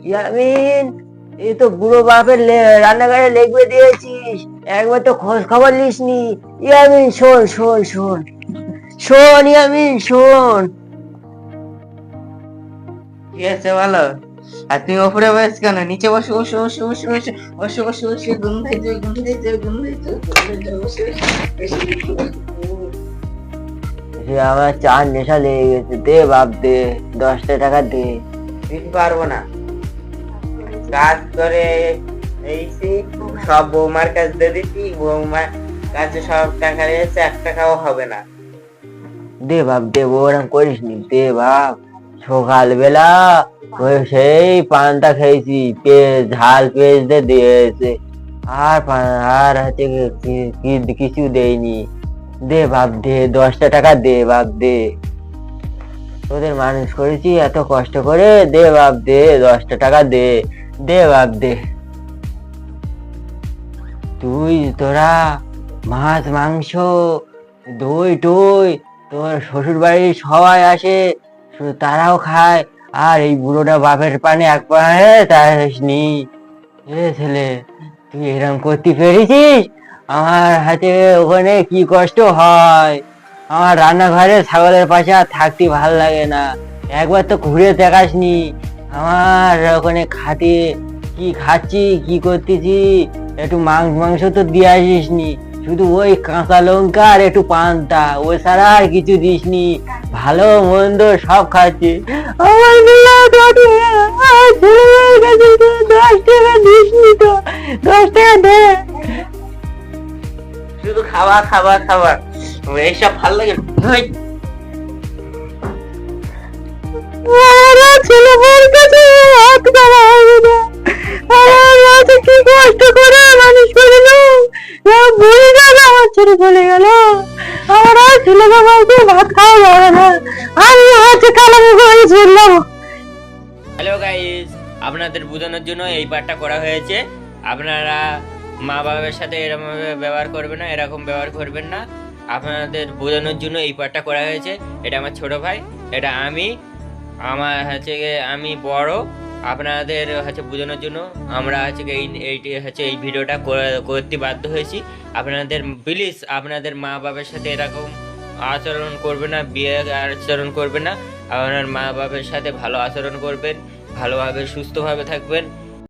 ইয়ামিন, এই তো বুড়ো বাপের রান্নাঘরে লেগে দিয়েছিস, একবার তো খোঁজ খবর লিসনি। ইয়ামিন শোন শোন শোন শোন, ইয়ামিন শোন। ঠিক আছে বলো। আর তুমি ওপরে বসে কেন? নিচে বসো বসো বসো বসো বসো বসো বসো বসো, গন্ধাইছে গন্ধাইছে গন্ধাইছে বসে আমার চার নেশা লেগে গেছে, দে বাপ দে, 10টা টাকা দে। দিতে পারবো না, কাজ করে এই সব বৌমার কাছে দিয়ে দিচ্ছি, বৌমার কাছে সব টাকা রয়েছে, 1 টাকাও হবে না। দে বাপ দে, ওরম করিস নি, দে বাপ। সকালবেলা ওই সেই পান্তা খেয়েছি, ঝাল পেঁয়াজ দিয়ে দিয়েছে, আর হচ্ছে কিছু দেয়নি। দে বাপ দে, 10টা টাকা দে বাপ দে। তোদের মানুষ করেছি এত কষ্ট করে, দে বাপ দে, 10টা টাকা দে, দে বাপ দে। তোরা মাছ মাংস দই টই, তোর শ্বশুর বাড়ির সবাই আসে, তারাও খায়, আর এই বুড়োটা বাপের পানে এক পানে তাসনি। এ ছেলে, তুই এরকম করতে পেরেছিস? আমার হাতে ওখানে কি কষ্ট হয়। আমার রান্নাঘরে ছাগলের পাশে আর থাকতে ভাল লাগে না। একবার তো ঘুরে দেখাসনি আমার ওখানে খাতে কি খাচ্ছি কি করতেছি। একটু মাংস তো দিয়ে আসিসনি, শুধু ওই কাঁচা লঙ্কা আর একটু পান্তা, ও ছাড়া আর কিছু দিসনি। ভালো মন্দ সব খাচ্ছি। আমার 10 টাকা দিসনি তো, 10 টাকা দে। শুধু খাওয়া খাওয়া খাওয়া, এইসব ভালো লাগে? ছেলেমেয়ের কাছে হাত করা হবে না। আমার মাঝে কি কষ্ট করে মানুষ করলো, বুড়ি গেল, আমার ছেড়ে চলে গেল। আমার আর ছেলেকে মাঝে ভাত খাওয়া যাবে না, আমি হচ্ছে কালামি করে ছিলাম। হ্যালো গাইস, আপনাদের বোঝানোর জন্য এই পার্টটা করা হয়েছে। আপনারা মা বাবার সাথে এরকম ব্যবহার করবেন না, এরকম ব্যবহার করবেন না। আপনাদের বোঝানোর জন্য এই পার্টটা করা হয়েছে। এটা আমার ছোট ভাই, এটা আমার আমি বড়। আপনাদের বোঝানোর জন্য আমরা এই ভিডিওটা করতে বাধ্য হয়েছি। আপনাদের প্লিজ আপনাদের মা বাবার সাথে এরকম আচরণ করবে না, বিয়ে আচরণ করবে না। আপনার মা বাবার সাথে ভালো আচরণ করবেন, ভালোভাবে সুস্থভাবে থাকবেন।